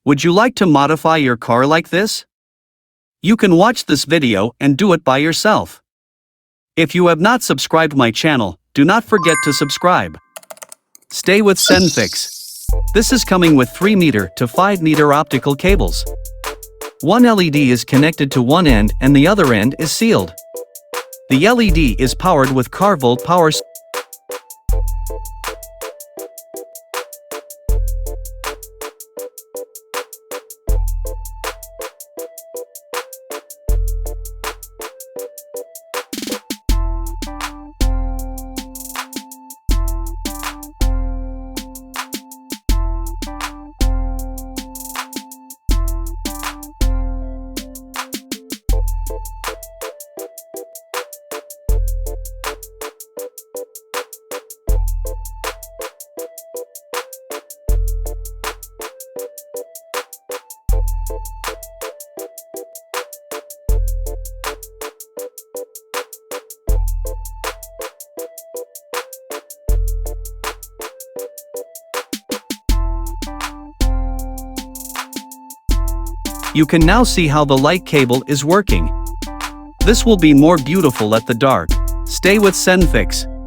Would you like to modify your car like this? You can watch this video and do it by yourself. If you have not subscribed my channel, do not forget to subscribe. Stay with SetNFix. This is coming with 3 meter to 5 meter optical cables. One LED is connected to one end and the other end is sealed. The LED is powered with car-volt power. You can now see how the light cable is working. This will be more beautiful at the dark. Stay with SetNFix.